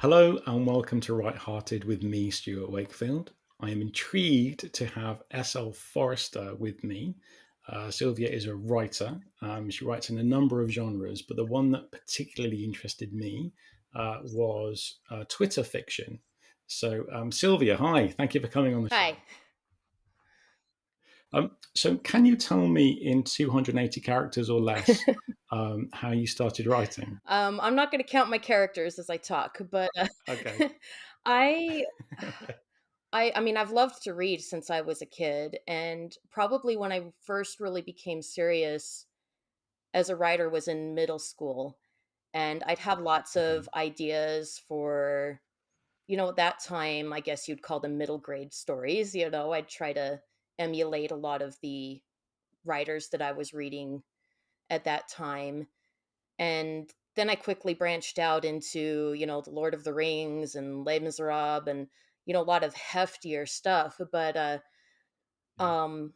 Hello and welcome to Right Hearted with me, Stuart Wakefield. I am intrigued to have SL Forrester with me. Sylvia is a writer. She writes in a number of genres, but the one that particularly interested me was Twitter fiction. So, Sylvia, hi, thank you for coming on the show. Hi. So, can you tell me in 280 characters or less how you started writing? I'm not going to count my characters as I talk, but Okay. I, I mean, I've loved to read since I was a kid, and probably when I first really became serious as a writer was in middle school, and I'd have lots Okay. of ideas for, at that time, I guess you'd call them middle grade stories. I'd try to emulate a lot of the writers that I was reading at that time. And then I quickly branched out into, The Lord of the Rings and Les Miserables and, a lot of heftier stuff. But Yeah. um,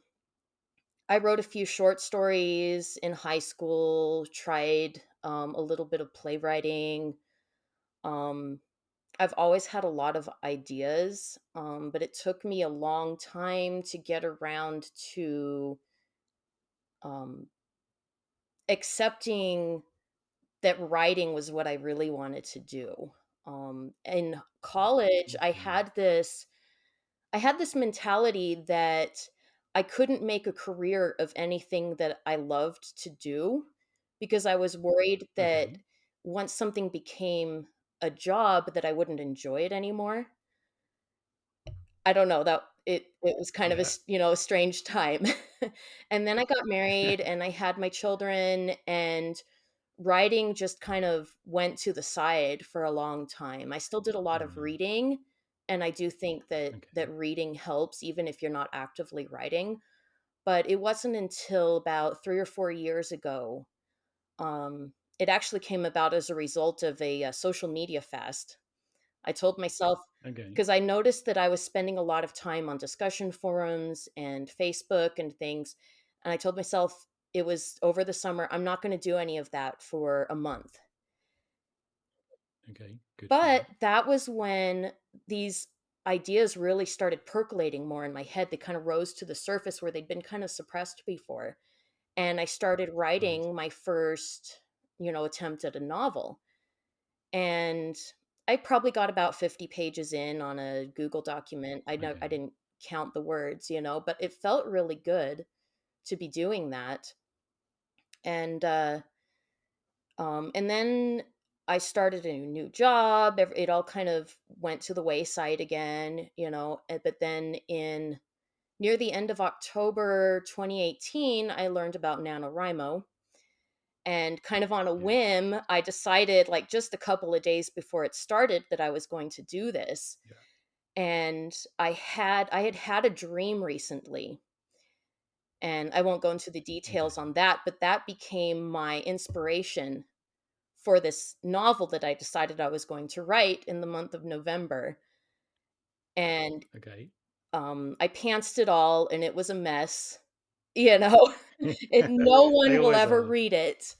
I wrote a few short stories in high school, tried a little bit of playwriting. Um, I've always had a lot of ideas, but it took me a long time to get around to um, accepting that writing was what I really wanted to do. In college, Okay. I had this mentality that I couldn't make a career of anything that I loved to do because I was worried that Okay. once something became a job that I wouldn't enjoy it anymore. I don't know, that it was kind of Yeah. a strange time. And then I got married and I had my children, and writing just kind of went to the side for a long time. I still did a lot of Right. reading, and I do think that Okay. reading helps even if you're not actively writing. But it wasn't until about 3 or 4 years ago, it actually came about as a result of a social media fast. I told myself, Okay. because I noticed that I was spending a lot of time on discussion forums and Facebook and things, and I told myself it was over the summer, I'm not going to do any of that for a month. Okay. Good for you. But that was when these ideas really started percolating more in my head. They kind of rose to the surface where they'd been kind of suppressed before. And I started Right. writing my first, attempt at a novel. And I probably got about 50 pages in on a Google document. I Okay. didn't count the words, but it felt really good to be doing that. And then I started a new job. It all kind of went to the wayside again, But then in near the end of October 2018, I learned about NaNoWriMo. And kind of on a Yes. whim, I decided, like just a couple of days before it started, that I was going to do this. Yeah. And I had a dream recently, and I won't go into the details Okay. on that, but that became my inspiration for this novel that I decided I was going to write in the month of November. And Okay. I pantsed it all, and it was a mess. You know, no They one will always ever are. read it.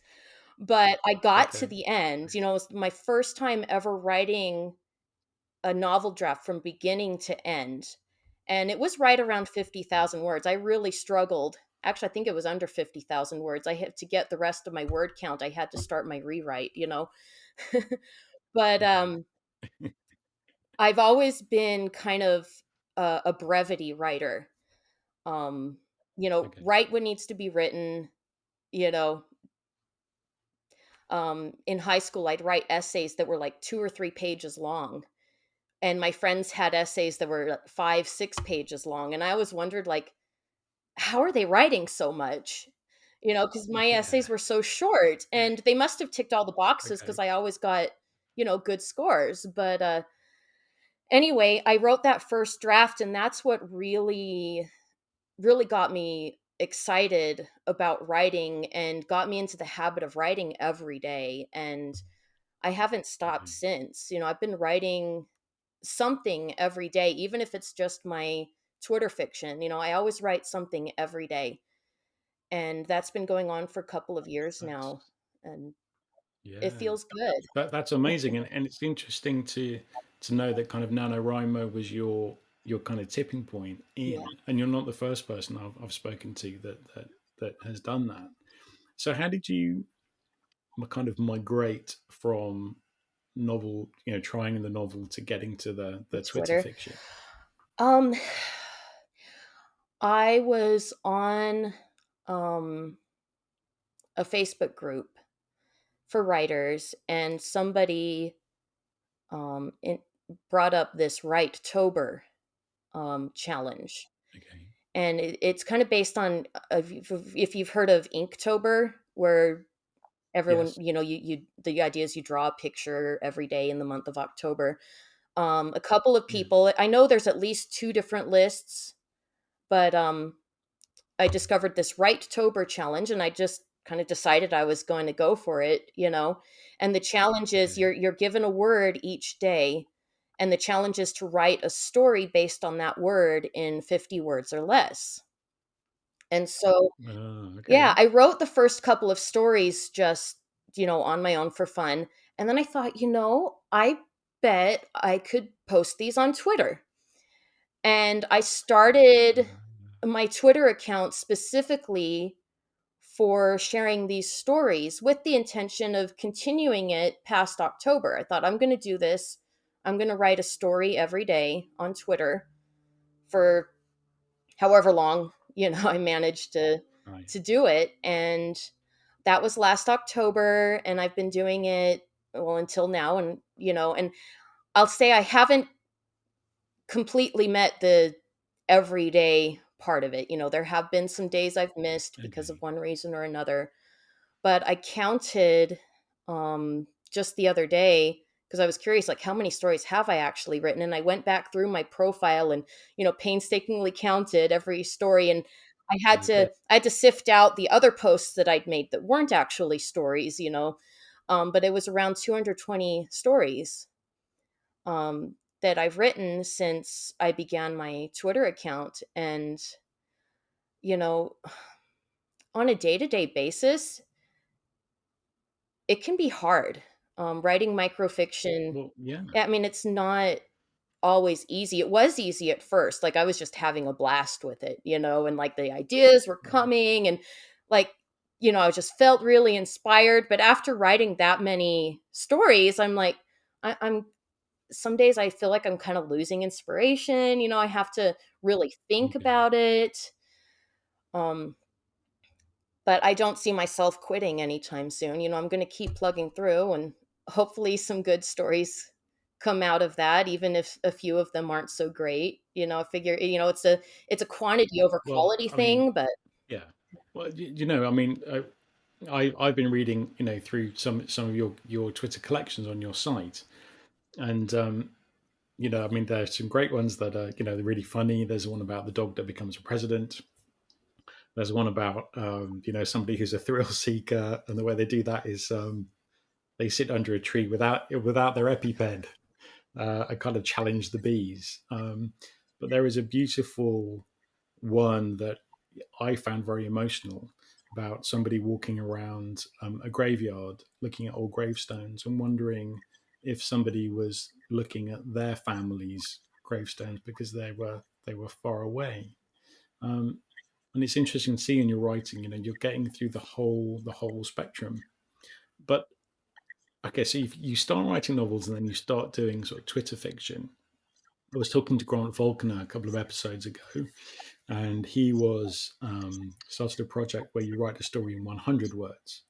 But I got to Okay. the end. Great. It was my first time ever writing a novel draft from beginning to end. And it was right around Yeah. 50,000 words. I really struggled. Actually, I think it was under 50,000 words. I had to get the rest of my word count. I had to start my rewrite. But Okay. I've always been kind of a brevity writer. Um, Okay. write what needs to be written. You know, in high school, I'd write essays that were like 2 or 3 pages long, and my friends had essays that were 5, 6 pages long, and I always wondered, like, how are they writing so much? Because my Yeah. essays were so short, and they must have ticked all the boxes because Okay. I always got good scores. But anyway, I wrote that first draft, and that's what really got me excited about writing and got me into the habit of writing every day. And I haven't stopped Okay. since. I've been writing something every day, even if it's just my Twitter fiction. I always write something every day. And that's been going on for a couple of years now. That's And It Yeah. feels good. That's amazing, and it's interesting to know that kind of NaNoWriMo was your kind of tipping point Yeah. in, and you're not the first person I've spoken to that has done that. So how did you kind of migrate from novel, trying the novel to getting to the Twitter Twitter. fiction? Um, I was on um, a Facebook group for writers, and somebody in, brought up this Write Tober challenge. Okay. And it's kind of based on if you've heard of Inktober, where everyone, Yes. you the idea is you draw a picture every day in the month of October. A couple of Yeah. people, I know there's at least two different lists, but I discovered this Write Tober challenge, and I just kind of decided I was going to go for it. And the challenge is Okay. you're given a word each day, and the challenge is to write a story based on that word in 50 words or less. And so, yeah, Okay. I wrote the first couple of stories just, on my own for fun. And then I thought, I bet I could post these on Twitter. And I started my Twitter account specifically for sharing these stories with the intention of continuing it past October. I thought, I'm going to do this. I'm going to write a story every day on Twitter for however long, I managed Right. to do it. And that was last October, and I've been doing it, well, until now. And I'll say I haven't completely met the everyday part of it. There have been some days I've missed because of Okay. one reason or another, but I counted just the other day because I was curious, like, how many stories have I actually written? And I went back through my profile and, painstakingly counted every story. And I bet. I had to sift out the other posts that I'd made that weren't actually stories, but it was around 220 stories that I've written since I began my Twitter account. And, you know, on a day to day basis, it can be hard. Writing microfiction, Well, yeah. I mean, it's not always easy. It was easy at first. Like, I was just having a blast with it, and like the ideas were Right. coming, and like, I just felt really inspired. But after writing that many stories, I'm like, I'm some days I feel like I'm kind of losing inspiration. I have to really think Okay. about it. Um, but I don't see myself quitting anytime soon. I'm going to keep plugging through, and hopefully some good stories come out of that, even if a few of them aren't so great. I figure, it's a quantity over Well, quality I mean, thing, but yeah. Well, I mean, I've been reading, through some of your Twitter collections on your site, and I mean, there's some great ones that are, they're really funny. There's one about the dog that becomes a president. There's one about, somebody who's a thrill seeker, and the way they do that is they sit under a tree without their EpiPen and kind of challenge the bees. But there is a beautiful one that I found very emotional about somebody walking around a graveyard looking at old gravestones and wondering if somebody was looking at their family's gravestones because they were far away. Um, and it's interesting to see in your writing, you're getting through the whole spectrum. But okay, so you start writing novels and then you start doing sort of Twitter fiction. I was talking to Grant Falconer a couple of episodes ago, and he was started a project where you write a story in 100 words.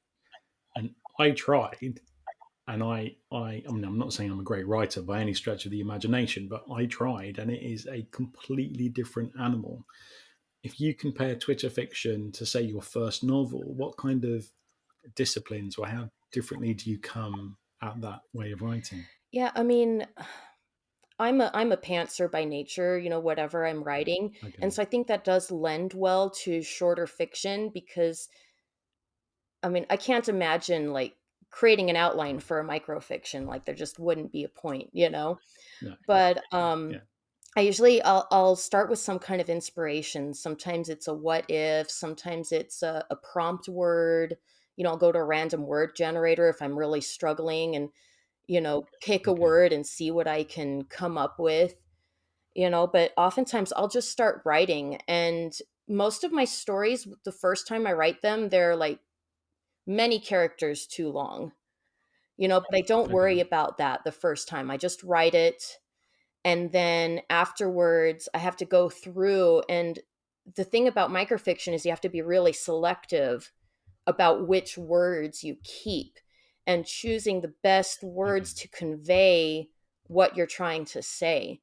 And I tried, and I mean, I'm not saying I'm a great writer by any stretch of the imagination, but I tried, and it is a completely different animal. If you compare Twitter fiction to, say, your first novel, what kind of disciplines or how differently do you come at that way of writing? yeah, I mean, I'm a pantser by nature, whatever I'm writing. And Okay. so I think that does lend well to shorter fiction because, I mean, I can't imagine like creating an outline for a microfiction. Like, there just wouldn't be a point. No. But Yeah. I'll start with some kind of inspiration. Sometimes it's a what if, sometimes it's a prompt word, I'll go to a random word generator if I'm really struggling, and pick a Okay. word and see what I can come up with. But oftentimes I'll just start writing, and most of my stories, the first time I write them, they're like many characters too long. But I don't worry Okay. about that the first time. I just write it, and then afterwards I have to go through, and the thing about microfiction is you have to be really selective about which words you keep, and choosing the best Okay. words to convey what you're trying to say.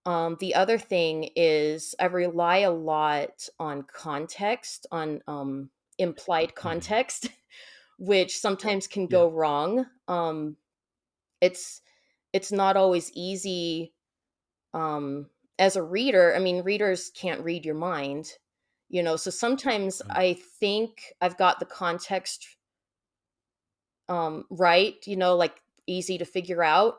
The other thing is I rely a lot on context, on implied Okay. context, which sometimes can Yeah. go wrong. It's it's not always easy, as a reader. I mean, readers can't read your mind, so sometimes Right. I think I've got the context right, like easy to figure out.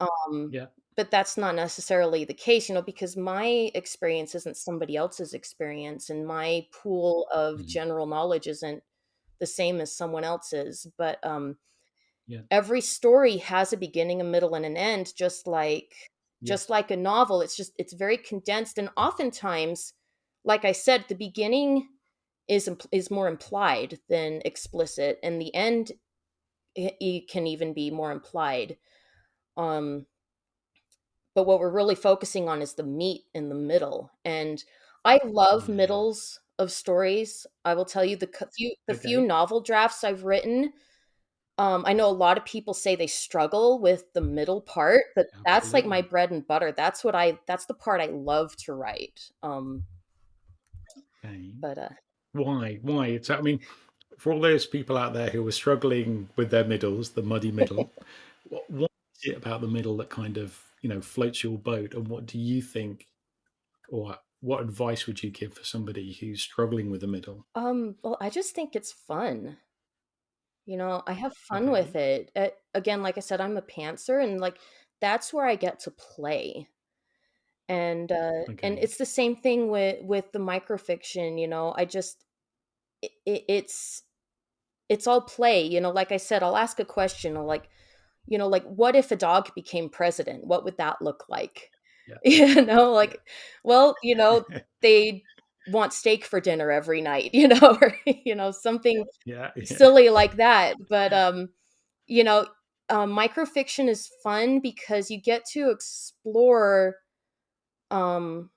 Um, Yeah. but that's not necessarily the case, because my experience isn't somebody else's experience, and my pool of Mhm. general knowledge isn't the same as someone else's. But Yeah. every story has a beginning, a middle, and an end, just Yes. like a novel. It's very condensed, and oftentimes, like I said, the beginning is more implied than explicit, and the end it can even be more implied. Um, but what we're really focusing on is the meat in the middle. And I love Yeah. middles of stories. I will tell you, the few Okay. novel drafts I've written. I know a lot of people say they struggle with the middle part, but that's like my Absolutely. bread and butter. That's the part I love to write. Okay. But Why? Why? It's, I mean, for all those people out there who are struggling with their middles, the muddy middle, what is it about the middle that kind of, floats your boat? And what do you think, or what advice would you give for somebody who's struggling with the middle? well, I just think it's fun. I have fun with Okay. it. Again, like I said, I'm a pantser, and like that's where I get to play. And Okay. it's the same thing with the microfiction. I just it's all play. Like I said, I'll ask a question, like, like, what if a dog became president? What would that look like? Yeah. Like, well, Yeah. they want steak for dinner every night, or something Yeah. Yeah. silly like that. But you know microfiction is fun because you get to explore um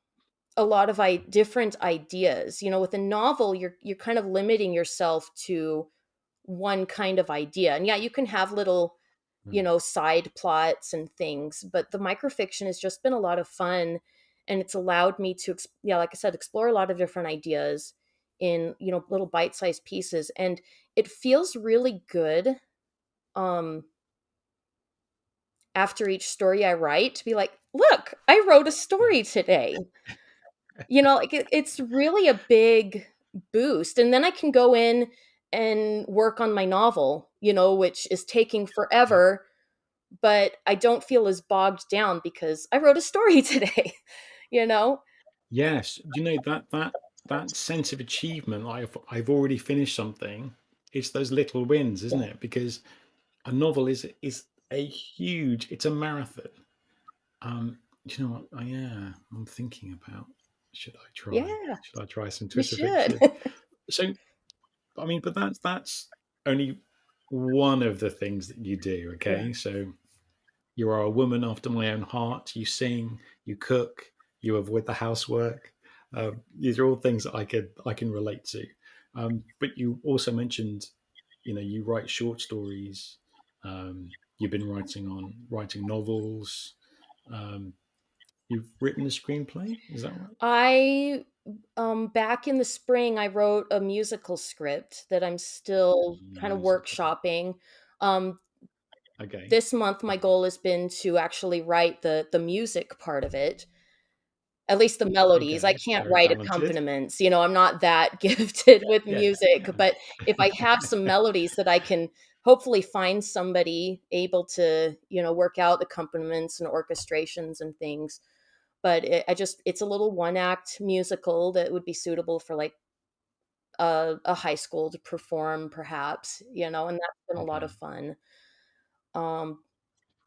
a lot of different ideas. With a novel, you're kind of limiting yourself to one kind of idea. And yeah, you can have little, Right. side plots and things, but the microfiction has just been a lot of fun, and it's allowed me to yeah, like I said, explore a lot of different ideas in, little bite-sized pieces, and it feels really good um after each story I write to be like, "Look, I wrote a Yeah. story today." Like it's really a big boost. And then I can go in and work on my novel, which is taking Yeah. forever, but I don't feel as bogged down because I wrote a story today, you know? Yes. That sense of achievement, I've already finished something. It's those little wins, isn't Yeah. it? Because a novel is a huge. It's a marathon. You know what? Yeah, I'm thinking about should I try? Yeah, Should I try some you Twitter should. fiction? So, I mean, but that's only one of the things that you do. Yeah. Okay, so you are a woman after my own heart. You sing, you cook, you avoid the housework. These are all things that I can relate to. But you also mentioned, you write short stories. You've been writing novels. Um, you've written a screenplay. Is that right? I back in the spring I wrote a musical script that I'm still kind of Musical. workshopping. Um Okay. this month my Okay. goal has been to actually write the music part of it, at least the melodies. I Okay. can't Very write talented. accompaniments. I'm not that gifted with Yeah. music, Yeah. but if I have some melodies that I can hopefully find somebody able to, work out accompaniments and orchestrations and things. But it's a little one act musical that would be suitable for like a high school to perform, perhaps, and that's been a lot of Okay. fun. Um,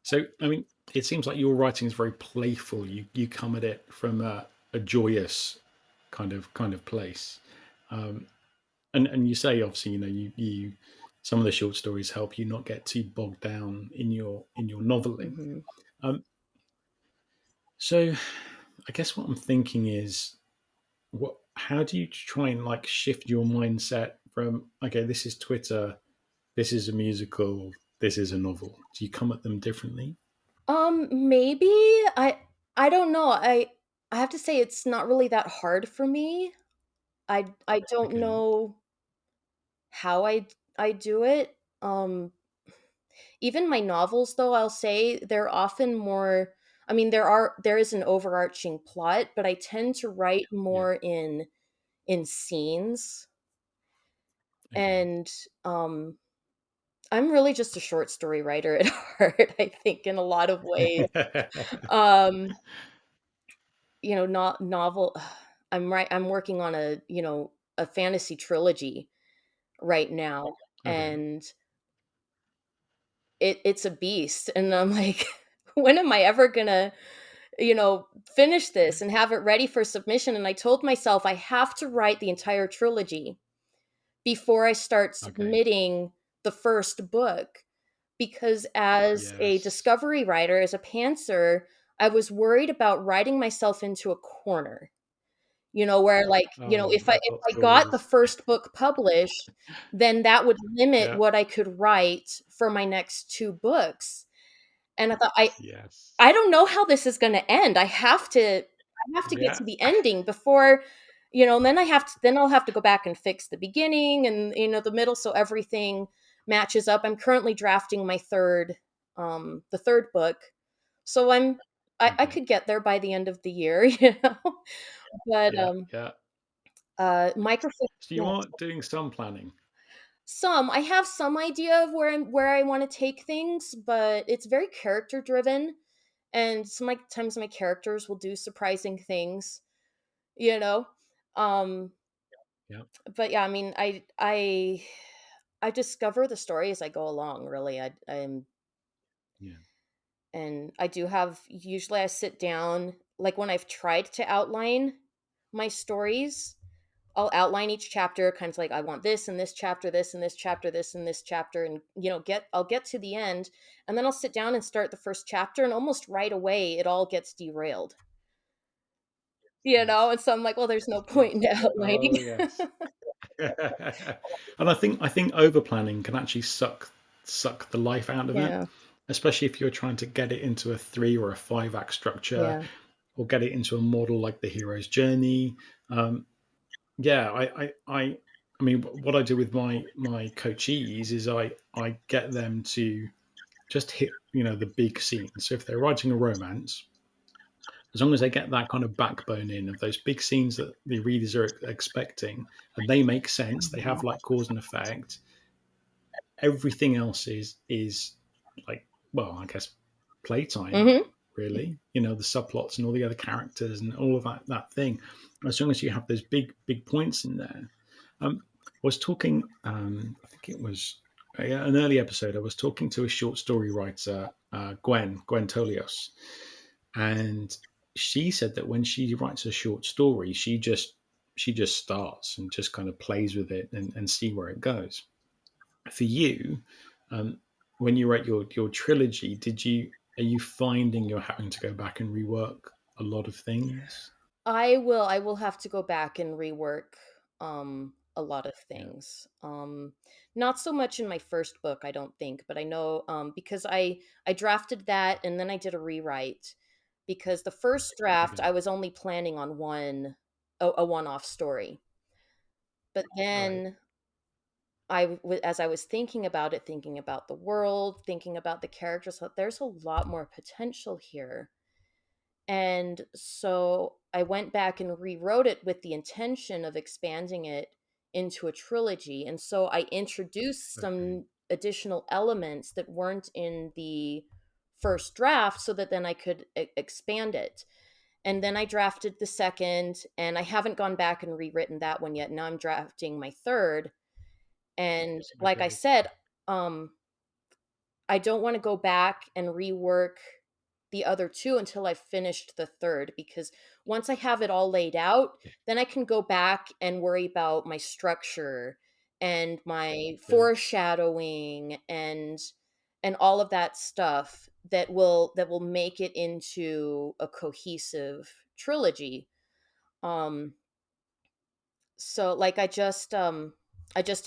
So, I mean, it seems like your writing is very playful. You come at it from a joyous kind of place, um, and you say obviously, you some of the short stories help you not get too bogged down in your noveling. mhm. Um, so, I guess what I'm thinking is, what how do you try and like shift your mindset from, okay, this is Twitter, this is a musical, this is a novel? Do you come at them differently? Maybe I don't know. I have to say it's not really that hard for me. I don't Okay. know how I do it. Even my novels, though, I'll say they're often more. I mean, there is an overarching plot, but I tend to write Yeah. more in scenes, Okay. and um, I'm really just a short story writer at heart. I think in a lot of ways. Um, not novel. I'm working on a fantasy trilogy right now, Okay. and it's a beast, and I'm like, when am I ever gonna, finish this and have it ready for submission? And I told myself I have to write the entire trilogy before I start Okay. submitting the first book, because as a Yes. discovery writer, as a pantser, I was worried about writing myself into a corner. Where, like, Oh, if that's I got the always. first book published, then that would limit Yeah. what I could write for my next 2 books, and I thought, Yes. I don't know how this is gonna end. I have to get Yeah. to the ending before, and then I'll have to go back and fix the beginning and, the middle, so everything matches up. I'm currently drafting the 3rd book, so I Okay. could get there by the end of the year, but, Yeah. Yeah. microfic So you yeah. are doing some planning. I have some idea of where I wanna take things, but it's very character driven, and sometimes my characters will do surprising things, you know? Um, Yeah. but yeah, I mean, I discover the story as I go along, really. I'm Yeah. and I do have usually I sit down, like, when I've tried to outline my stories, I'll outline each chapter, kind of like, I want this and this chapter, this and this chapter, this and this chapter, and I'll get to the end, and then I'll sit down and start the first chapter, and almost right away it all gets derailed. Yes. And so I'm like, well, there's no point in Yes. outlining. Oh, yes. And I think over planning can actually suck the life out of it, Yeah, especially if you're trying to get it into a 3 or a 5 act structure, yeah. or get it into a model like the hero's journey. Yeah, I mean, what I do with my coachees is I get them to just hit the big scenes. So if they're writing a romance, as long as they get that kind of backbone in of those big scenes that the readers are expecting, and they make sense, they have like cause and effect. Everything else is like, well, I guess playtime, Mhm. really. The subplots and all the other characters and all of that thing. As long as you have those big points in there. I was talking. I think it was an early episode. I was talking to a short story writer, Gwen Tolios, and she said that when she writes a short story, she just starts and just kind of plays with it and see where it goes. For you, um, when you write your trilogy, are you finding you're having to go back and rework a lot of things? I will have to go back and rework a lot of Yeah. things. Not so much in my first book, I don't think, but I know, because I drafted that and then I did a rewrite, because the first draft Okay. I was only planning on a one-off story. But Right. then as I was thinking about the world, thinking about the characters, there's a lot more potential here. And so I went back and rewrote it with the intention of expanding it into a trilogy. And so I introduced Okay. some additional elements that weren't in the first draft, so that then I could expand it. And then I drafted the second, and I haven't gone back and rewritten that one yet. Now I'm drafting my third. And like I Okay. said, I don't want to go back and rework the other two until I've finished the third, because once I have it all laid out, Yeah. then I can go back and worry about my structure and my Yeah. foreshadowing and all of that stuff that will make it into a cohesive trilogy. Um so like I just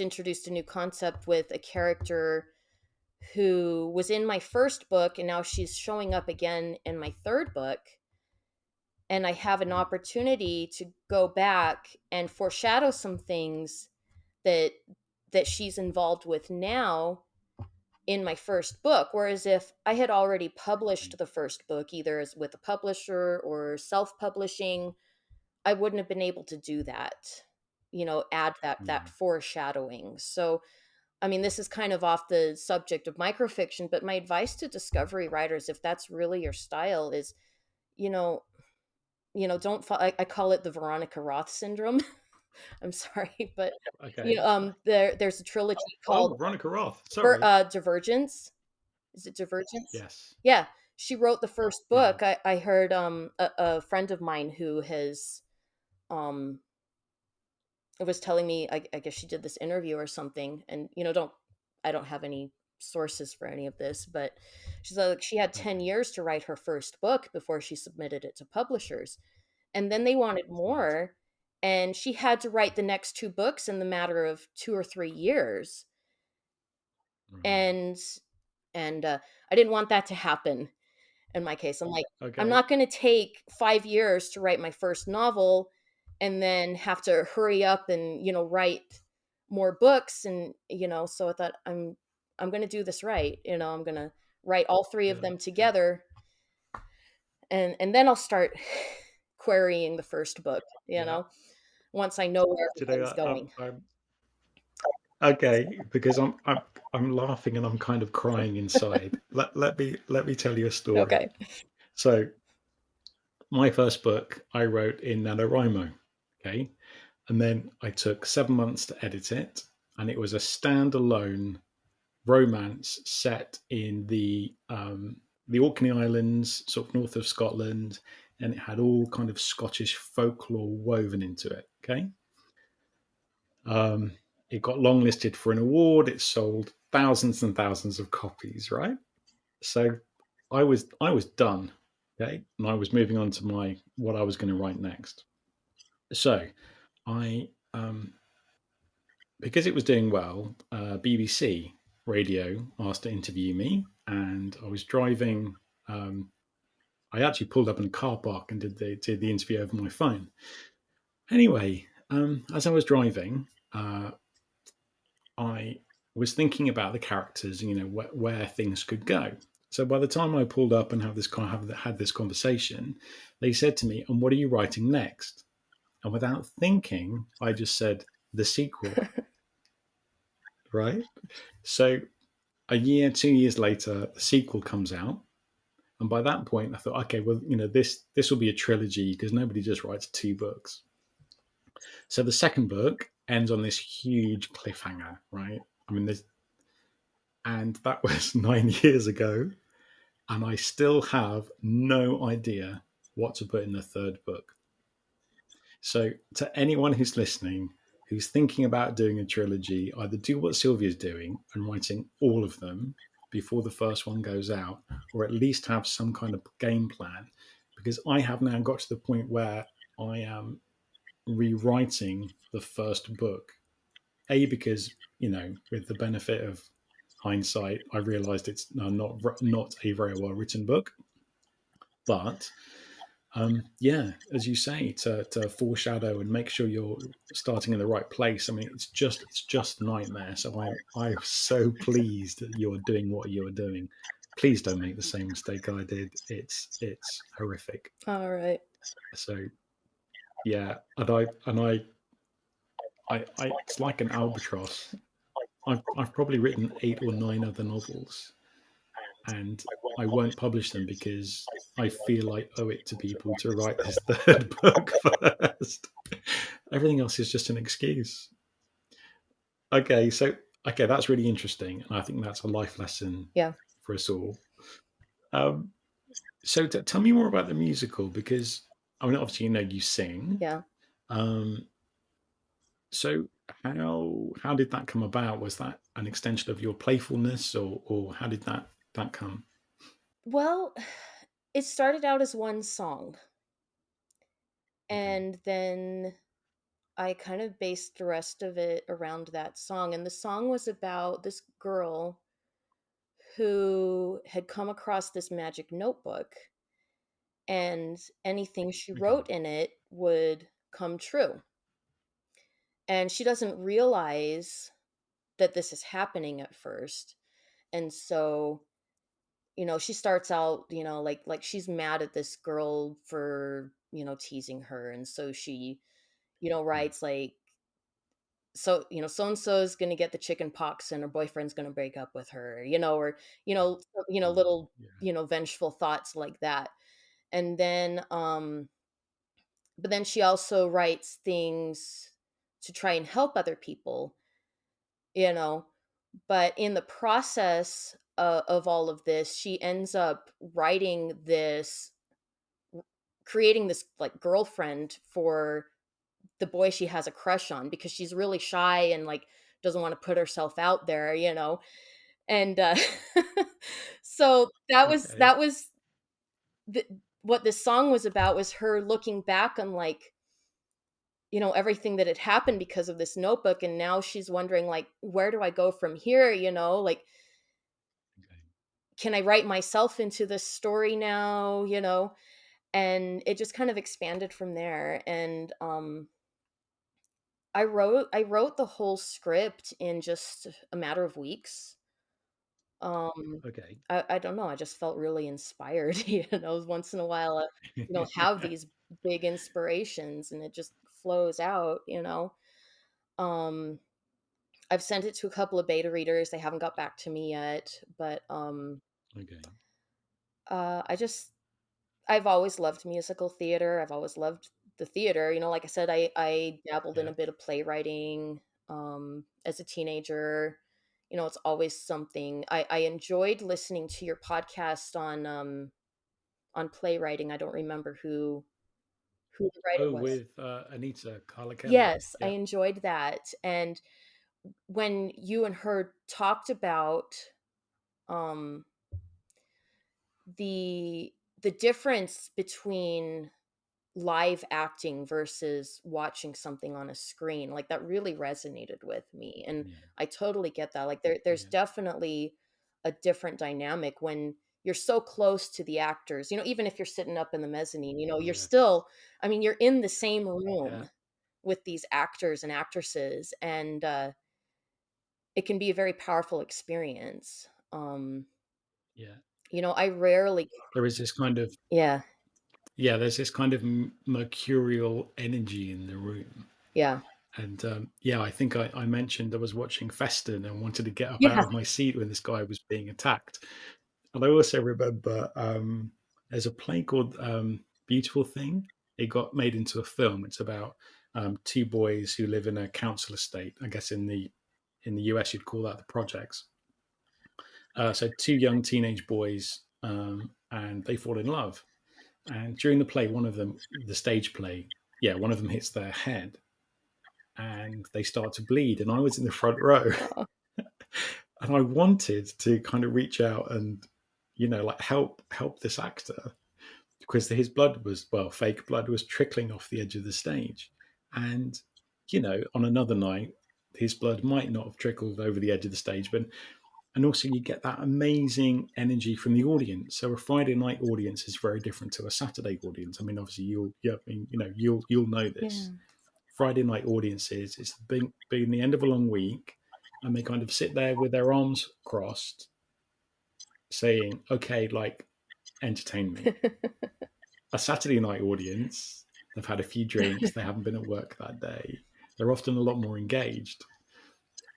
introduced a new concept with a character who was in my first book, and now she's showing up again in my third book, and I have an Mhm. opportunity to go back and foreshadow some things that she's involved with now in my first book. Whereas if I had already published the first book, either as with a publisher or self-publishing, I wouldn't have been able to do that, add that Mhm. foreshadowing. So I mean, this is kind of off the subject of microfiction, but my advice to discovery writers, if that's really your style, is, you know, don't. I call it the Veronica Roth syndrome. I'm sorry, but Okay. there's a trilogy Oh, called Veronica Roth. Sorry. Divergence. Is it Divergence? Yes. Yeah, she wrote the first Yeah. book. I heard a friend of mine who has um was telling me, I guess she did this interview or something, and don't I don't have any sources for any of this, but she's like she had 10 Okay. years to write her first book before she submitted it to publishers, and then they wanted Right. more, and she had to write the next two books in the matter of 2 or 3 years. Right. And and I didn't want that to happen in my case. I'm like, I'm Okay. not going to take 5 years to write my first novel and then have to hurry up and, write more books. And, so I thought I'm going to do this right. I'm going to write all three of Yeah. them Yeah. together, and then I'll start querying the first book, Yeah. once I know where Today, everything's going. I'm okay because I'm laughing and I'm kind of crying inside. Let me tell you a story. Okay. So my first book I wrote in NaNoWriMo. Okay. And then I took 7 months to edit it, and it was a standalone romance set in the Orkney Islands, sort of north of Scotland, and it had all kind of Scottish folklore woven into it. Okay, um, it got longlisted for an award. It sold thousands and thousands of copies. Right, so I was done. Okay, and I was moving on to my what I was going to write next. So I because it was doing well, BBC Radio asked to interview me, and I was driving. Um, I actually pulled up in a car park and did the interview over my phone. Anyway, as I was driving, I was thinking about the characters, where things could go. So by the time I pulled up and had this conversation, they said to me, "And what are you writing next?" And without thinking, I just said the sequel. Right. So a year, 2 years later, the sequel comes out, and by that point, I thought, okay, well, this will be a trilogy because nobody just writes two books. So the second book ends on this huge cliffhanger, right? I mean, and that was 9 years ago, and I still have no idea what to put in the third book. So to anyone who's listening, who's thinking about doing a trilogy, either do what Sylvia's doing and writing all of them before the first one goes out, or at least have some kind of game plan. Because I have now got to the point where I am rewriting the first book. A, because, with the benefit of hindsight, I realized it's not a very well written book. But yeah, as you say, to foreshadow and make sure you're starting in the right place. I mean, it's just a nightmare. So I'm so pleased that you're doing what you're doing. Please don't make the same mistake I did. It's horrific. All right. So yeah, and I it's like an albatross. I've probably written 8 or 9 other novels, and I won't publish them because I feel I owe it to people to write this third book first. Everything else is just an excuse. Okay, so okay, that's really interesting, and I think that's a life lesson Yeah. for us all. Um, so tell me more about the musical because I mean, obviously, you sing. Yeah. Um, so how did that come about? Was that an extension of your playfulness, or how did that come? Well, it started out as one song, Okay, and then I kind of based the rest of it around that song. And the song was about this girl who had come across this magic notebook, and anything she okay, wrote in it would come true. And she doesn't realize that this is happening at first. And so, she starts out, like she's mad at this girl for, teasing her. And so she, yeah, writes like, so and so is going to get the chicken pox and her boyfriend's going to break up with her, or oh, little, yeah, vengeful thoughts like that. And then but then she also writes things to try and help other people, you know but in the process of all of this, she ends up creating this like girlfriend for the boy she has a crush on, because she's really shy and like doesn't want to put herself out there, and so okay, that was the, what this song was about, was her looking back on like, everything that had happened because of this notebook, and now she's wondering like, where do I go from here, like, okay, can I write myself into this story now, and it just kind of expanded from there. And I wrote the whole script in just a matter of weeks. um okay. I don't know, I just felt really inspired. Once in a while, have these big inspirations and it just flows out. um I've sent it to a couple of beta readers. They haven't got back to me yet, but Okay. I just I've always loved musical theater. I've always loved the theater. Like I said, I dabbled in Yeah. a bit of playwriting as a teenager. It's always something. I enjoyed listening to your podcast on playwriting. I don't remember who the writer Oh, was. with Anita Carla Kelly. Yes, I Yeah. enjoyed that. And when you and her talked about um the the difference between live acting versus watching something on a screen, like that really resonated with me. And Yeah. I totally get that. Like there's Yeah. definitely a different dynamic when you're so close to the actors. Even if you're sitting up in the mezzanine, you're Yes. still, I mean, you're in the same room Yeah. with these actors and actresses, and it can be a very powerful experience. Yeah. I rarely. There is this kind of Yeah. yeah. There's this kind of mercurial energy in the room, Yeah. and yeah, I think I mentioned I was watching Feston and wanted to get up out Yeah. of my seat when this guy was being attacked. And I also remember there's a play called Beautiful Thing. It got made into a film. It's about two boys who live in a council estate. I guess in the US you'd call that the projects. So two young teenage boys, and they fall in love. And during the play, one of them, the stage play, yeah, one of them hits their head, and they start to bleed. And I was in the front row, Oh, and I wanted to kind of reach out and like help this actor because his blood was, well, fake blood was trickling off the edge of the stage. And on another night his blood might not have trickled over the edge of the stage, but and also you get that amazing energy from the audience. So a Friday night audience is very different to a Saturday audience. I mean, obviously you'll know this. yeah. Friday night audiences, it's being the end of a long week, and they kind of sit there with their arms crossed, saying, "Okay, like entertain me." A Saturday night audience, they've had a few drinks, they haven't been at work that day, they're often a lot more engaged.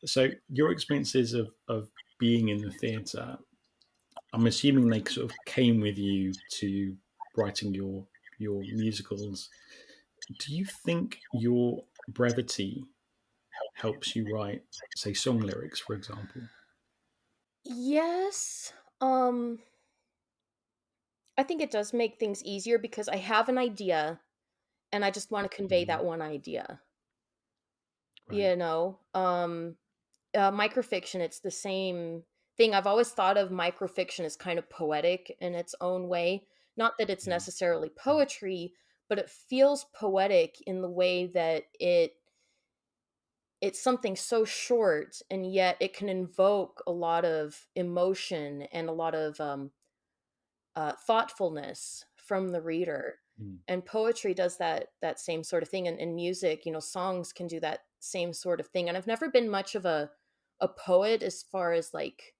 So your experiences of being in the theatre, I'm assuming they sort of came with you to writing your musicals. Do you think your brevity helps you write, say, song lyrics, for example? Yes, um, I think it does make things easier because I have an idea and I just wanna convey Hmm. that one idea, Right. you know? Microfiction, it's the same thing. I've always thought of microfiction as kind of poetic in its own way. Not that it's Mm. necessarily poetry, but it feels poetic in the way that it's something so short and yet it can invoke a lot of emotion and a lot of thoughtfulness from the reader. Mm. And poetry does that same sort of thing, and music, songs can do that same sort of thing. And I've never been much of a poet as far as like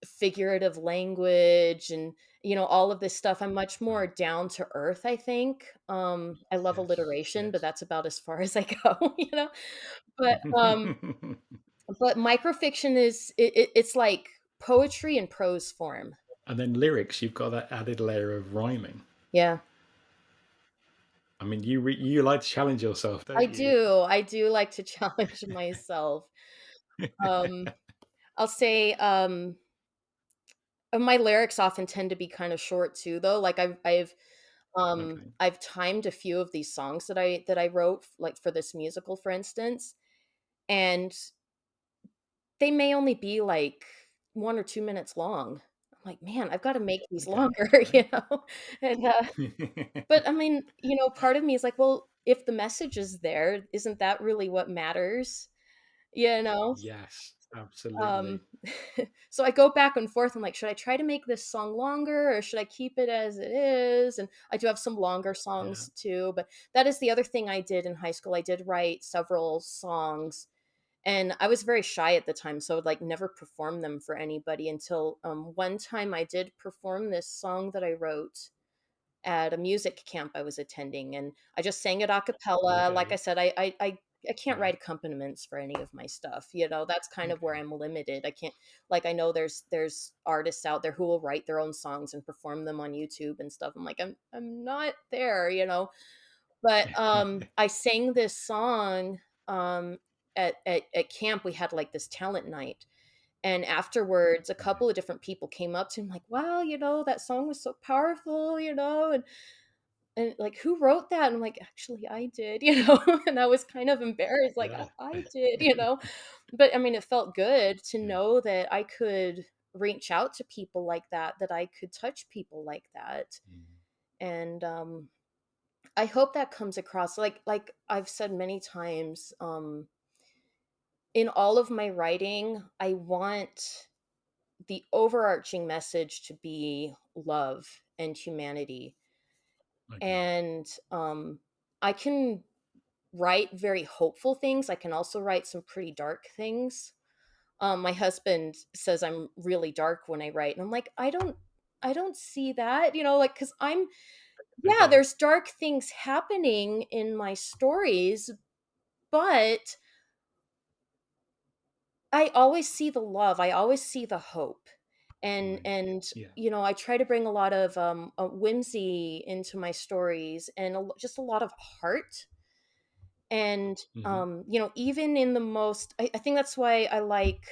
figurative language and all of this stuff. I'm much more Right. down to earth, I think. I love Yes. alliteration, but Yes. that's about as far as I go. But microfiction it's like poetry in prose form. And then lyrics, you've got that added layer of rhyming. Yeah. I mean, you like to challenge yourself, I don't you? do. I do like to challenge myself. Um, I'll say, my lyrics often tend to be kind of short too, though. Like Okay. I've timed a few of these songs that I wrote, like for this musical, for instance, and they may only be like 1 or 2 minutes long. I'm like, man, I've got to make these Okay. longer, Okay. and but I mean, part of me is like, well, if the message is there, isn't that really what matters? You know? Yes, Um, absolutely. so I go back and forth. I'm like, should I try to make this song longer or should I keep it as it is? And I do have some longer Yeah. songs too, but that is the other thing I did in high school. I did write several songs and I was very shy at the time, so I would like never perform them for anybody until one time I did perform this song that I wrote at a music camp I was attending, and I just sang it a cappella. Like I Okay. said, I can't Right. write accompaniments for any of my stuff. That's kind of where Okay. I'm limited. I can't like I know there's artists out there who will write their own songs and perform them on YouTube and stuff. I'm like I'm not there. But I sang this song um at camp. We had like this talent night. And afterwards, a couple of different people came up to him like, "Wow, that song was so powerful, and like, who wrote that?" And I'm like, "Actually, I did," and I was kind of embarrassed, like, Yeah. I did. But I mean, it felt good to Yeah. know that I could reach out to people like that I could touch people like that. Mm. And I hope that comes across. Like I've said many times, in all of my writing, I want the overarching message to be love and humanity. Okay. And I can write very hopeful things. I can also write some pretty dark things. My husband says I'm really dark when I write, and I'm like, I don't see that, like because yeah, Okay. there's dark things happening in my stories, but I always see the love. I always see the hope. And Right. and Yeah. I try to bring a lot of whimsy into my stories and just a lot of heart. And Hmm. even in the most, I think that's why I like,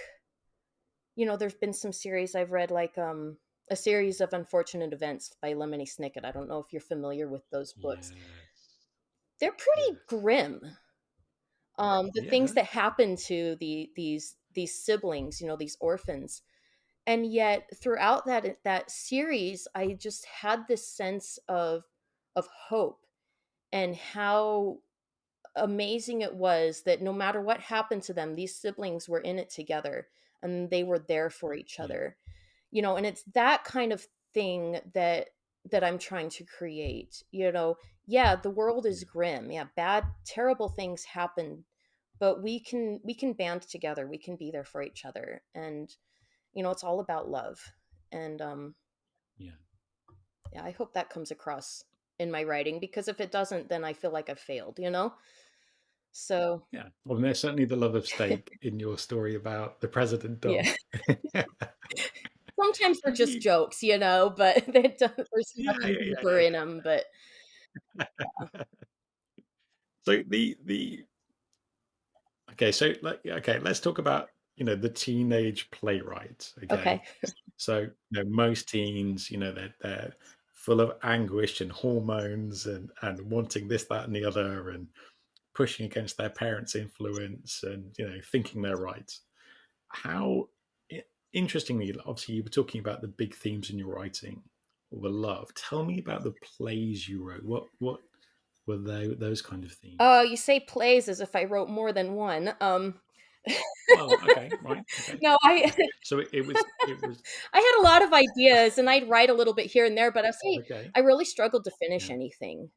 there's been some series I've read, like a series of unfortunate events by Lemony Snicket. I don't know if you're familiar with those books. Yes. They're pretty Yes. grim. The things Yeah. that happen to these siblings, these orphans. And yet throughout that series, I just had this sense of hope and how amazing it was that no matter what happened to them, these siblings were in it together and they were there for each Yeah. other. And it's that kind of thing that I'm trying to create. Yeah, the world is Yeah. grim. Yeah, bad, terrible things happen, but we can band together. We can be there for each other. And it's all about love. And Yeah. yeah, I hope that comes across in my writing because if it doesn't, then I feel like I've failed. So, Yeah. Well, there's certainly the love of steak in your story about the president yeah. dog. sometimes they're Have just you? jokes, but there's Yeah, nothing yeah, deeper in them. But yeah. So the okay, so like okay, let's talk about the teenage playwright. Okay, okay. so most teens, they're full of anguish and hormones and wanting this, that, and the other, and pushing against their parents' influence, and thinking they're right. How interestingly, obviously, you were talking about the big themes in your writing, or the love. Tell me about the plays you wrote. What were those kind of Oh, themes? you say plays as if I wrote more than one. Well, okay, right, okay. No, I So it was I had a lot of ideas, and I'd write a little bit here and there, but I say okay. I really struggled to finish Yeah. anything.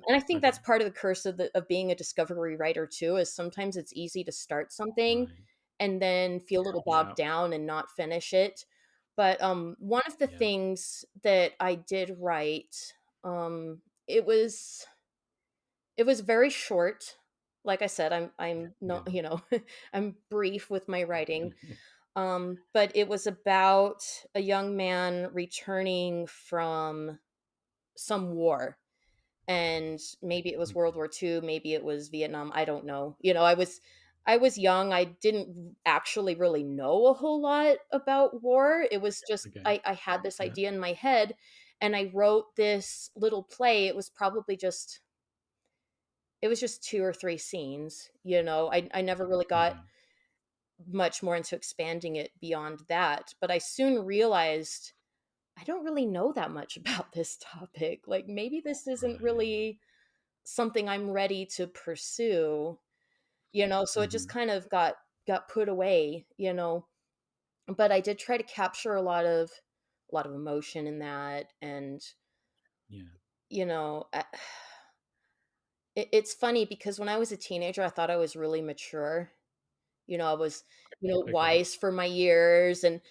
And I think that's Okay. part of the curse of being a discovery writer too, is sometimes it's easy to start something Right. and then feel a little bogged Yeah. down and not finish it. But one of the Yeah. things that I did write, it was very short. Like I said, I'm not, Okay. I'm brief with my writing. But it was about a young man returning from some war, and maybe it was World Okay. War II, maybe it was Vietnam, I don't know. I was young, I didn't actually really know a whole lot about war. It was just Okay. I had this Yeah. idea in my head, and I wrote this little play. It was just 2 or 3 scenes, I never really got Okay. much more into expanding it beyond that, but I soon realized I don't really know that much about this topic. Like, maybe this isn't Right. really something I'm ready to pursue, so it just Hmm. kind of got put away. But I did try to capture a lot of emotion in that. And Yeah. you know, uh, it's funny because when I was a teenager, I thought I was really mature. I was Okay. wise for my years, and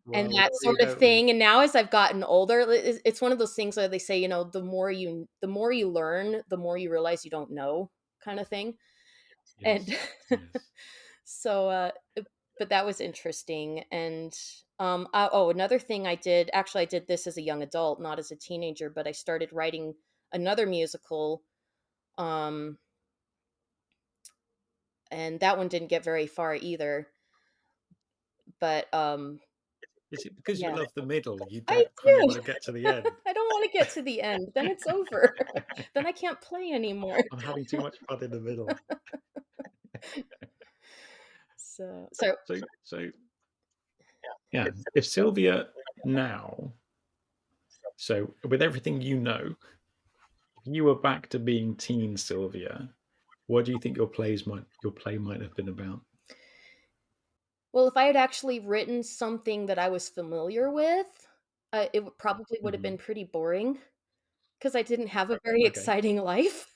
Well, that sort of evidently, thing. And now as I've gotten older, it's one of those things where they say, the more you learn, the more you realize you don't know, kind of thing. And yes. Yes. so but that was interesting. And another thing I did this as a young adult, not as a teenager, but I started writing another musical, um and that one didn't get very far either. But Is it because you yeah, love the middle? You I don't kind of do. want to get to the end. I don't want to get to the end, then it's over. Then I can't play anymore. I'm having too much fun in the middle. So So yeah. If Sylvia now, so with everything if you were back to being teen Sylvia, what do you think your play might have been about? well, if I had actually written something that I was familiar with, probably would have been Hmm. pretty boring because I didn't have a very Okay. exciting life.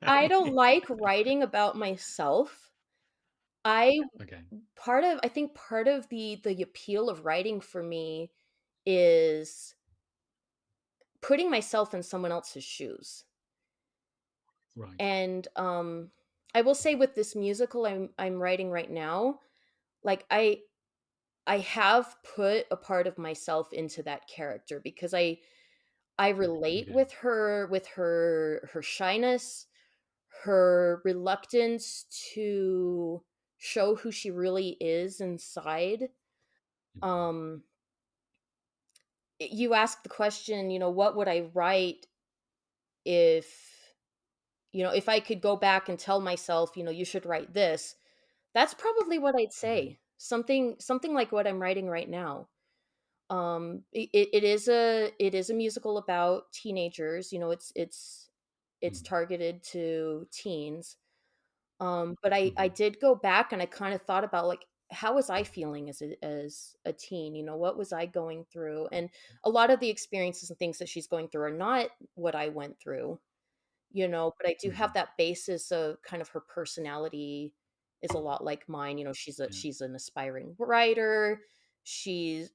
I don't Okay. like writing about myself. I Okay. I think part of the appeal of writing for me is putting myself in someone else's shoes. Right. And I will say with this musical I'm writing right now, like I have put a part of myself into that character because I relate Okay. with her shyness, her reluctance to show who she really is inside. Mhm. Um you ask the question, what would I write if if I could go back and tell myself, you should write this. That's probably what I'd Okay. say. Something like what I'm writing right now. It is a musical about teenagers. It's Mhm. targeted to teens. But I Mhm. did go back and I kind of thought about, like, how was I feeling as a teen? What was I going through? And a lot of the experiences and things that she's going through are not what I went through. But I do have Mhm. that basis of kind of her personality is a lot like mine. Yeah. She's an aspiring writer. She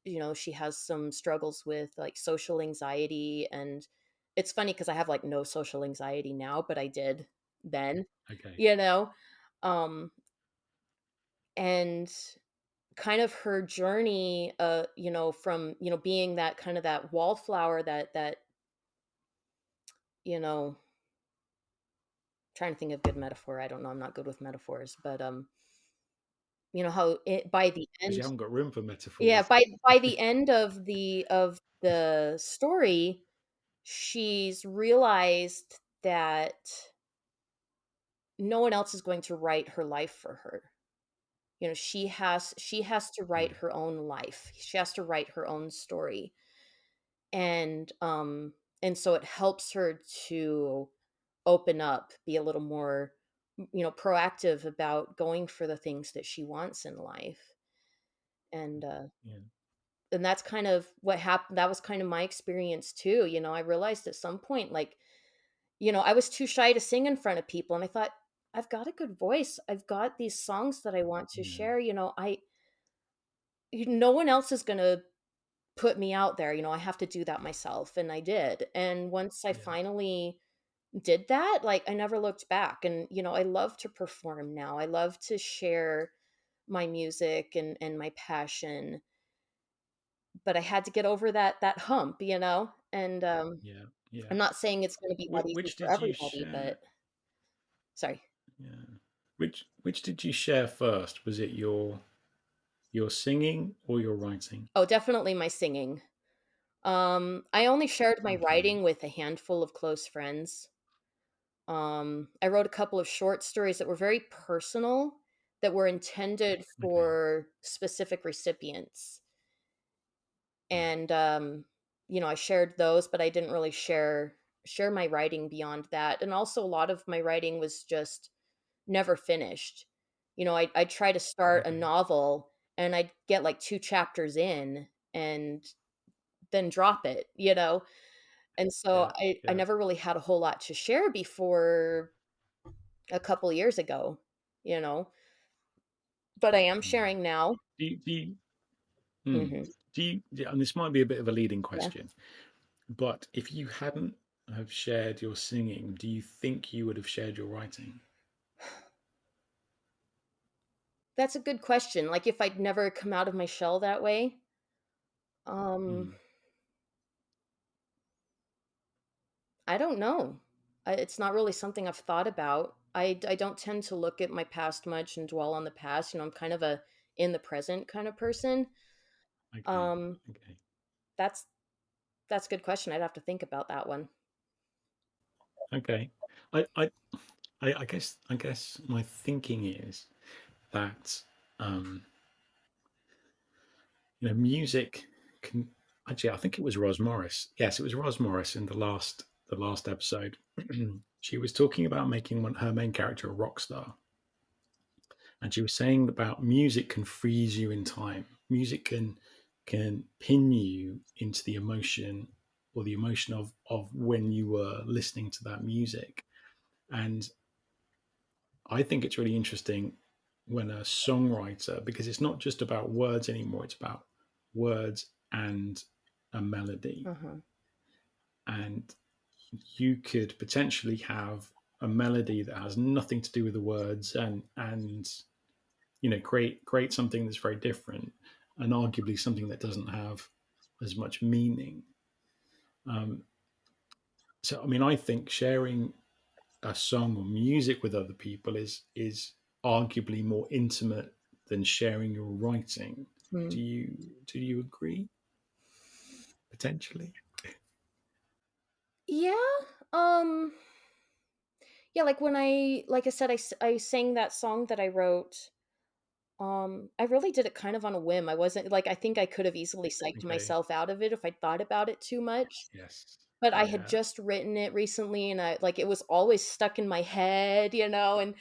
has some struggles with, like, social anxiety. And it's funny because I have, like, no social anxiety now, but I did then, Okay. you know? Um, and kind of her journey, from, being that kind of that wallflower, that, you know, trying to think of good metaphor. I don't know. I'm not good with metaphors, but how it by the Because end, you haven't got room for yeah, metaphors. by the end of the story, she's realized that no one else is going to write her life for her. She has to write Mm, her own life. She has to write her own story. And so it helps her to open up, be a little more, proactive about going for the things that she wants in life. And yeah. and that's kind of what happened. That was kind of my experience too. I realized at some point, like, I was too shy to sing in front of people, and I thought, I've got a good voice. I've got these songs that I want to Yeah. share. No one else is going to put me out there. I have to do that myself, and I did. And once I Yeah. finally did that, like, I never looked back. And I love to perform now. I love to share my music and my passion, but I had to get over that hump. And Yeah. Yeah. I'm not saying it's going to be that easy Which for did you everybody, but share? sorry. Yeah. Which did you share first? Was it your singing or your writing? Oh, definitely my singing. I only shared my Okay. writing with a handful of close friends. I wrote a couple of short stories that were very personal, that were intended Okay. for specific recipients. Yeah. And I shared those, but I didn't really share my writing beyond that. And also a lot of my writing was just never finished. I'd try to start a Okay. novel, and I'd get like 2 chapters in and then drop it. And so Yeah. I Yeah. never really had a whole lot to share before a couple years ago, you know, but I am Mm. sharing now. Do you, mm, Mhm. yeah, and this might be a bit of a leading Yeah. question, but if you hadn't have shared your singing, do you think you would have shared your writing? That's a good question. Like, if I'd never come out of my shell that way, um, Mm. I don't know. It's not really something I've thought about. I don't tend to look at my past much and dwell on the past. I'm kind of a in the present kind of person. Okay. Um, Okay. that's that's a good question. I'd have to think about that one. Okay. I, I, I guess my thinking is that um, music can actually. I think it was Ros Morris. Yes, it was Ros Morris in the last episode. She was talking about making her main character a rock star, and she was saying about music can freeze you in time. Music can pin you into the emotion or the emotion of when you were listening to that music. And I think it's really interesting when a songwriter, because it's not just about words anymore, it's about words and a melody. Uh-huh. And you could potentially have a melody that has nothing to do with the words and create something that's very different and arguably something that doesn't have as much meaning. Um, so I mean I think sharing a song or music with other people is arguably more intimate than sharing your writing. Hmm. Do you agree? Potentially. Yeah. Um. Yeah. Like I said, I sang that song that I wrote. I really did it kind of on a whim. I wasn't like, I think I could have easily psyched Okay. myself out of it if I thought about it too much. Yes. But I had Yeah. just written it recently, and it was always stuck in my head, and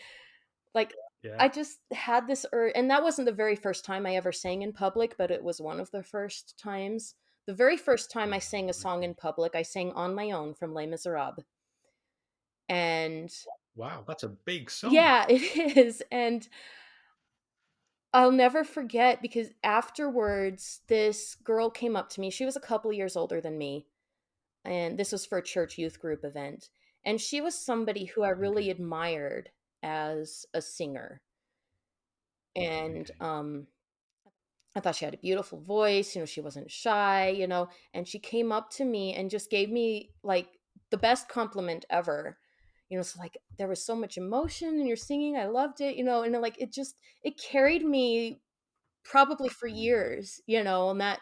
like Yeah. I just had this and that wasn't the very first time I ever sang in public, but it was one of the first times. The very first time I sang a Oh, song in okay. public, I sang On My Own from Les Miserables. And Wow, that's a big song. yeah, it is. And I'll never forget, because afterwards this girl came up to me. She was a couple years older than me, and this was for a church youth group event. And she was somebody who I really Okay. admired as a singer. And Okay. I thought she had a beautiful voice, she wasn't shy, and she came up to me and just gave me like the best compliment ever. So like there was so much emotion in your singing. I loved it, and like it carried me probably for years, and that,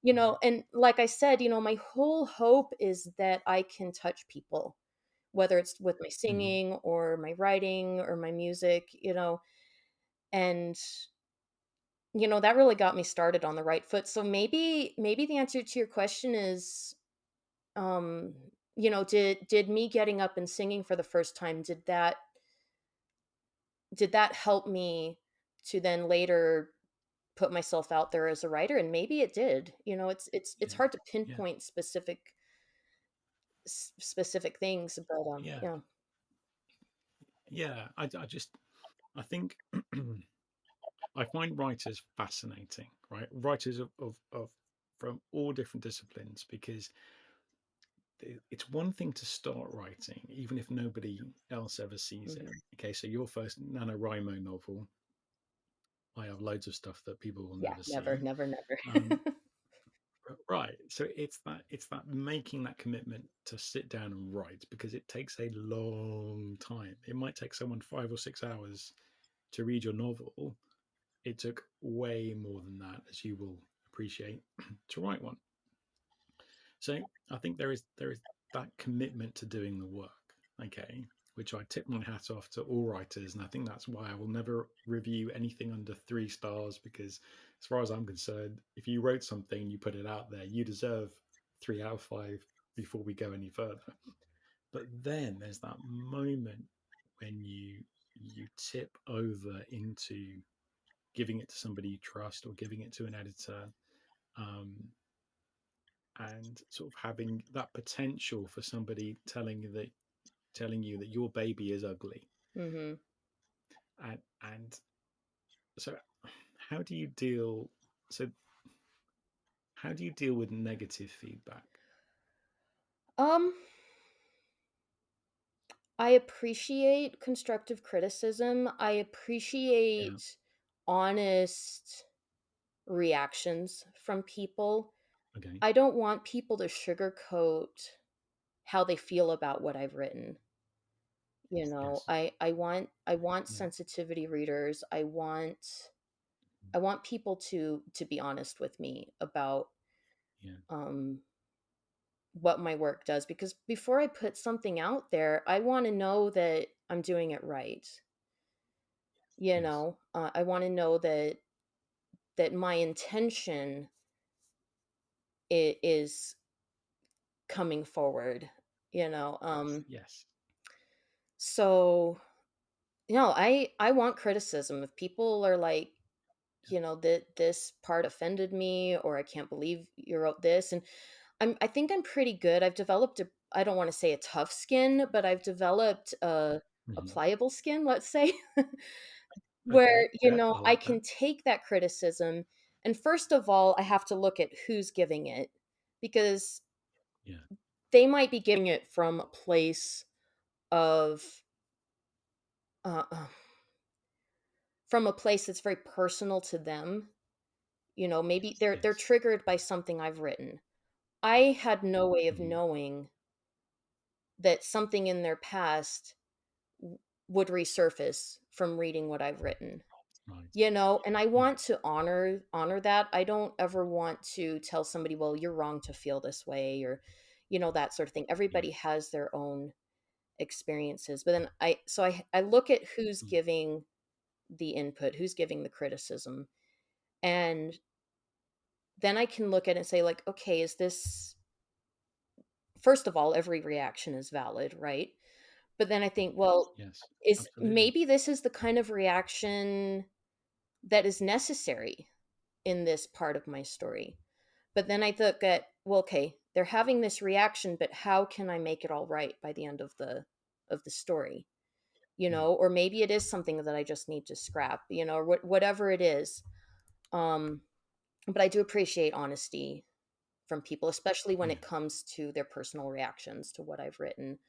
Right. and like I said, my whole hope is that I can touch people, whether it's with my Mm. singing or my writing or my music, and that really got me started on the right foot. So maybe the answer to your question is, um, did me getting up and singing for the first time, did that help me to then later put myself out there as a writer? And maybe it did. It's Yeah. hard to Yeah. pinpoint specific things, but Yeah. yeah. Yeah. I just, I think I find writers fascinating, right? Writers of from all different disciplines, because it's one thing to start writing, even if nobody else ever sees it. Mhm. Okay, so your first NaNoWriMo novel, I have loads of stuff that people will Yeah, never never, see. never, never. Um, right. So it's that making that commitment to sit down and write, because it takes a long time. It might take someone 5 or 6 hours to read your novel. It took way more than that, as you will appreciate, to write one. So I think there is that commitment to doing the work, okay, which I tip my hat off to all writers, and I think that's why I will never review anything under 3 stars, because as far as I'm concerned, if you wrote something and you put it out there, you deserve 3 out of 5 before we go any further. But then there's that moment when you tip over into giving it to somebody you trust, or giving it to an editor, um, and sort of having that potential for somebody telling you that your baby is ugly. Mhm. And so how do you deal so how do you deal with negative feedback? Um, I appreciate constructive criticism. I Yeah. appreciate honest reactions from people. Okay. I don't want people to sugarcoat how they feel about what I've written. Yes. I want Yeah. sensitivity readers. I want people to be honest with me about Yeah. um what my work does, because before I put something out there, I want to know that I'm doing it right. Yes. I want to know that my intention is coming forward. You know, Yes. um, Yes. so I want criticism. If people are like, that this part offended me, or I can't believe you wrote this, and I think I'm pretty good. I've developed I don't want to say a tough skin, but I've developed a Hmm. pliable skin, let's say, Okay. where, Yeah, I I like can that. take that criticism. And first of all, I have to look at who's giving it, because Yeah. they might be giving it from a place of, uh, uh, from a place that's very personal to them. Maybe they're Yes. triggered by something I've written. I had no way of Hmm. knowing that something in their past would resurface from reading what I've written. Right. And I Yeah. want to honor that. I don't ever want to tell somebody, well, you're wrong to feel this way, or that sort of thing. Yeah. Everybody has their own experiences. But then I look at who's Mm. giving the input, who's giving the criticism, and then I can look at it and say, like, okay, is this, first of all, every reaction is valid, right? But then I think, well, Yes. is Absolutely. maybe this is the kind of reaction that is necessary in this part of my story. But then I look at, well, okay, they're having this reaction, but how can I make it all right by the end of the story? Yeah. Or maybe it is something that I just need to scrap, or whatever it is. Um, but I do appreciate honesty from people, especially when Yeah. it comes to their personal reactions to what I've written.